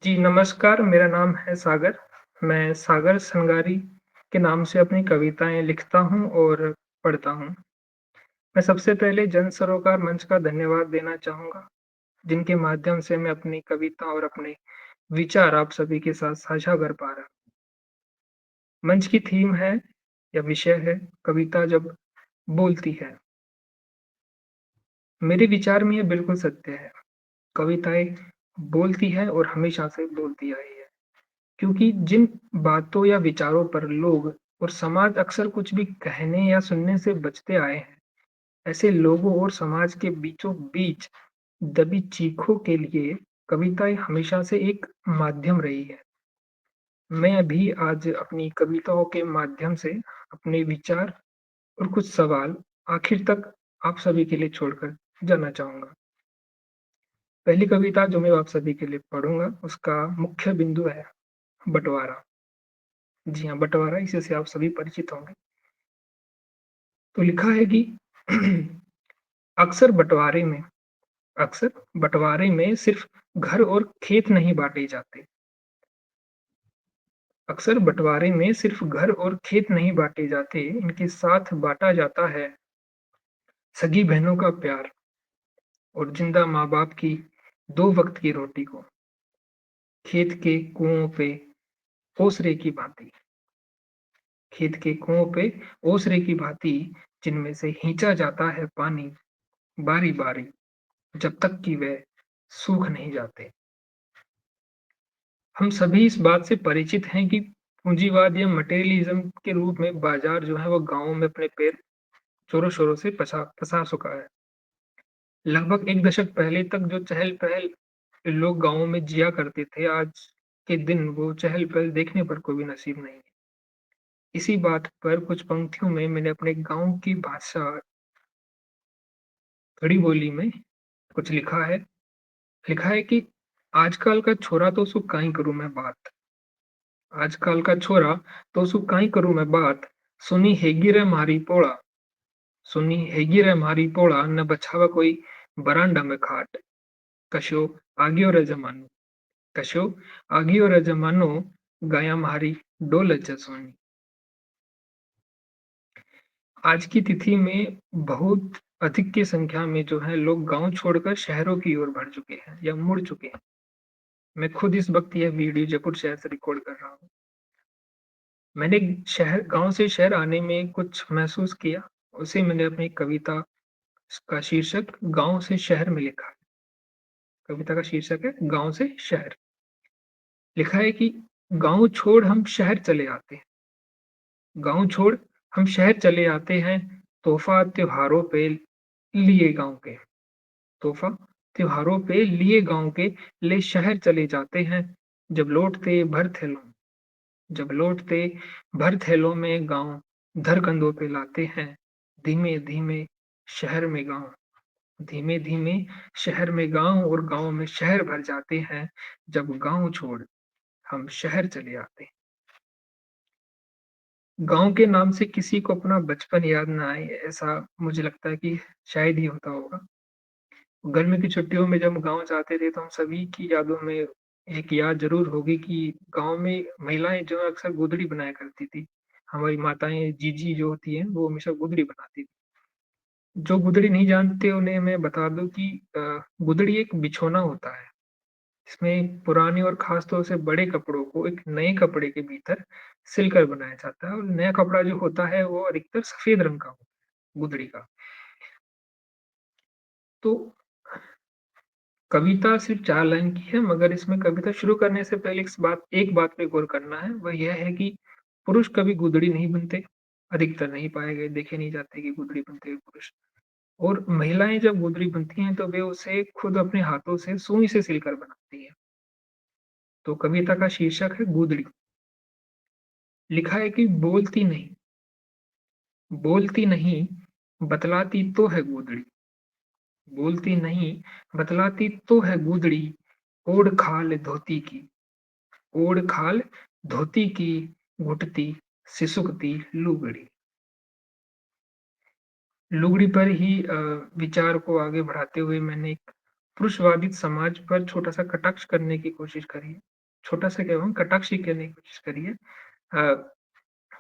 जी, नमस्कार, मेरा नाम है सागर। मैं सागर संगारी के नाम से अपनी कविताएँ लिखता हूँ और पढ़ता हूँ। मैं सबसे पहले जन सरोकार मंच का धन्यवाद देना चाहूँगा, जिनके माध्यम से मैं अपनी कविता और अपने विचार आप सभी के साथ साझा कर पा रहा हूँ। मंच की थीम है या विषय है, कविता जब बोलती है। मेरे विचार में ये बिल्कुल सत्य है। कविताएँ बोलती हैं और हमेशा से बोलती आई है। क्योंकि जिन बातों या विचारों पर लोग और समाज अक्सर कुछ भी कहने या सुनने से बचते आए हैं, ऐसे लोगों और समाज के बीचों-बीच दबी चीखों के लिए कविताएँ हमेशा से एक माध्यम रही है। मैं भी आज अपनी कविताओं के माध्यम से अपने विचार और कुछ सवाल आखिर तक आप सभी के लिए छोड़कर जाना चाहूँगा। पहली कविता जो मैं आप सभी के लिए पढ़ूँगा, उसका मुख्य बिंदु है बँटवारा। जी हाँ, बँटवारा इसी से आप सभी परिचित होंगे। तो लिखा है कि अक्सर बँटवारे में अक्सर बँटवारे में सिर्फ़ घर और खेत नहीं बाँटे जाते। अक्सर बँटवारे में सिर्फ़ घर और खेत नहीं बाँटे जाते, इनके साथ बाँटा जाता है सगी बहनों का प्यार और ज़िंदा माँ-बाप की 2 वक़्त की रोटी को, खेत के कुओं पे ओसरे की भाँति खेत के कुओं पे ओसरे की भाँति जिनमें से खींचा जाता है पानी बारी-बारी, जब तक कि वे सूख नहीं जाते। हम सभी इस बात से परिचित हैं कि पूंजीवाद या मटेरियलिज़्म के रूप में बाज़ार जो है वो गाँवों में अपने पैर ज़ोरों-शोरों से पसार चुका है। लगभग 1 दशक पहले तक जो चहल-पहल लोग गाँवों में जिया करते थे, आज के दिन वो चहल-पहल देखने पर को भी नसीब नहीं है। इसी बात पर कुछ पंक्तियों में मैंने अपने गाँव की भाषा खड़ी बोली में कुछ लिखा है कि आजकल का छोरा तो सु काई करूँ मैं बात। आजकल का छोरा तो सु काई करूँ मैं बात, सुनी हेगी रे म्हारी पोळा, सुनी हेगी रे म्हारी पोळा, न बछावा कोई बरांडा में खाट, कशो आग्यो रे ज़मानो, कशो आग्यो रे ज़मानो, गाया म्हारी डोलत जसोनी। आज की तिथि में बहुत अधिक की संख्या में जो है लोग गाँव छोड़कर शहरों की ओर बढ़ चुके हैं या मुड़ चुके हैं। मैं खुद इस वक़्त यह वीडियो जयपुर शहर से रिकॉर्ड कर रहा हूँ। मैंने शहर गाँव से शहर आने में कुछ महसूस किया, उसे मैंने अपनी कविता का शीर्षक गाँव से शहर में लिखा है। कविता का शीर्षक है गाँव से शहर। लिखा है कि गाँव छोड़ हम शहर चले आते हैं, गाँव छोड़ हम शहर चले आते हैं, तोहफ़ा त्योहारों पे लिए गाँव के, तोहफ़ा त्योहारों पे लिए गाँव के, ले शहर चले जाते हैं, जब लौटते भर थैलों जब लौटते भर थैलों में गाँव धर कंधों पे लाते हैं, धीमे-धीमे शहर में गाँव धीमे-धीमे शहर में गाँव और गाँव में शहर भर जाते हैं, जब गाँव छोड़ हम शहर चले आते हैं। गाँव के नाम से किसी को अपना बचपन याद ना आए, ऐसा मुझे लगता है कि शायद ही होता होगा। गर्मी की छुट्टियों में जब हम गाँव जाते थे, तो हम सभी की यादों में एक याद ज़रूर होगी कि गाँव में महिलाएँ जो है अक्सर गोदड़ी बनाया करती थी। हमारी माताएँ, जीजी जो होती हैं, वो हमेशा गोदड़ी बनाती थी। जो गुदड़ी नहीं जानते उन्हें मैं बता दूँ कि गुदड़ी एक बिछोना होता है। इसमें पुराने और ख़ास तौर से बड़े कपड़ों को एक नए कपड़े के भीतर सिलकर बनाया जाता है और नया कपड़ा जो होता है वो अधिकतर सफ़ेद रंग का होता है, गुदड़ी का। तो कविता सिर्फ़ 4 लाइन की है मगर इसमें कविता शुरू करने से पहले एक बात पे गौर करना है, वह यह है कि पुरुष कभी गुदड़ी नहीं बनते, अधिकतर नहीं पाए गए, देखे नहीं जाते कि गुदड़ी बनते हुए पुरुष। और महिलाएँ जब गुदड़ी बुनती हैं, तो वे उसे खुद अपने हाथों से सुई से सिलकर बनाती हैं। तो कविता का शीर्षक है गूदड़ी। लिखा है कि बोलती नहीं, बतलाती तो है गूदड़ी। बोलती नहीं, बतलाती तो है गूदड़ी, ओढ़ खाल धोती की, ओढ़ खाल धोती की, घुटती सिसुकती लुगड़ी। लुगड़ी पर ही विचार को आगे बढ़ाते हुए मैंने एक पुरुषवादी समाज पर छोटा-सा कटाक्ष करने की कोशिश करिए। छोटा-सा क्या कहूँ कटाक्ष ही करने की कोशिश करिए।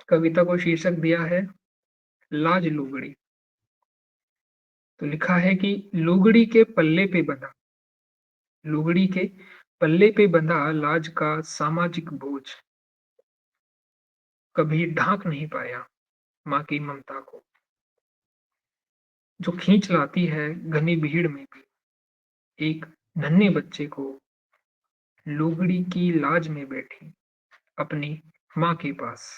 कविता को शीर्षक दिया है लाज लुगड़ी। तो लिखा है कि लुगड़ी के पल्ले पे बंधा लुगड़ी के पल्ले पे बंधा लाज का सामाजिक बोझ, कभी ढाँक नहीं पाया माँ की ममता को, जो खींच लाती है घनी भीड़ में भी एक नन्हे बच्चे को लुगड़ी की लाज में बैठी अपनी माँ के पास।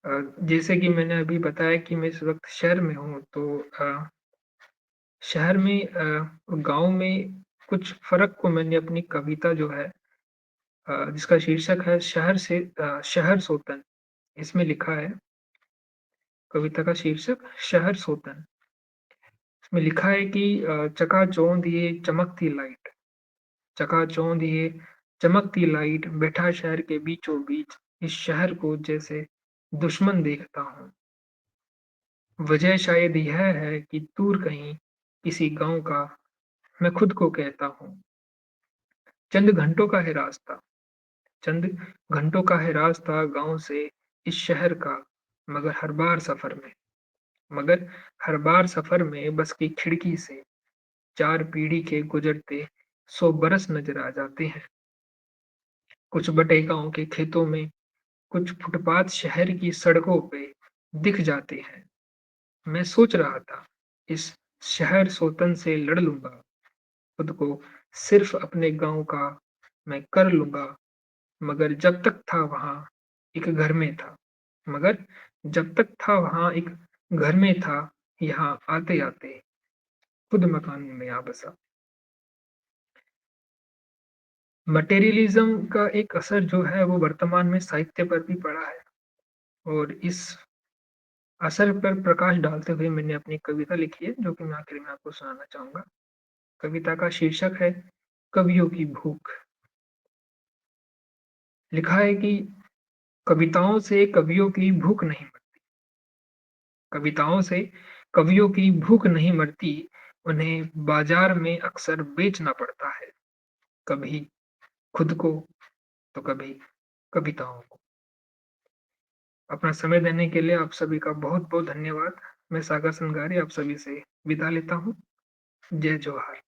जैसे कि मैंने अभी बताया कि मैं इस वक़्त शहर में हूँ, तो शहर में गाँव में कुछ फ़र्क को मैंने अपनी कविता जो है जिसका शीर्षक है शहर सोतन, इसमें लिखा है कविता का शीर्षक शहर सोतन। इसमें लिखा है कि चकाचौंध ये चमकती लाइट, चकाचौंध ये चमकती लाइट, बैठा शहर के बीचों-बीच, इस शहर को जैसे दुश्मन देखता हूँ। वजह शायद यह है कि दूर कहीं किसी गाँव का मैं खुद को कहता हूँ। चंद घंटों का है रास्ता चंद घंटों का है रास्ता गाँव से इस शहर का, मगर हर बार सफ़र में मगर हर बार सफ़र में बस की खिड़की से 4 पीढ़ी के गुज़रते 100 बरस नज़र आ जाते हैं। कुछ बटे गाँव के खेतों में, कुछ फुटपाथ शहर की सड़कों पे दिख जाते हैं। मैं सोच रहा था, इस शहर सोतन से लड़ लूँगा, खुद को सिर्फ़ अपने गाँव का मैं कर लूँगा, मगर जब तक था वहाँ एक घर में था मगर जब तक था वहाँ एक घर में था, यहाँ आते-आते खुद मकान में आ बसा। मटेरियलिज़्म का एक असर जो है वो वर्तमान में साहित्य पर भी पड़ा है और इस असर पर प्रकाश डालते हुए मैंने अपनी कविता लिखी है, जो कि मैं आखिर में आपको सुनाना चाहूँगा। कविता का शीर्षक है कवियों की भूख। लिखा है कि कविताओं से कवियों की भूख नहीं मरती, कविताओं से कवियों की भूख नहीं मरती, उन्हें बाज़ार में अक्सर बेचना पड़ता है, कभी खुद को तो कभी कविताओं को। अपना समय देने के लिए आप सभी का बहुत-बहुत धन्यवाद। मैं सागर संगारी आप सभी से विदा लेता हूँ। जय जोहार।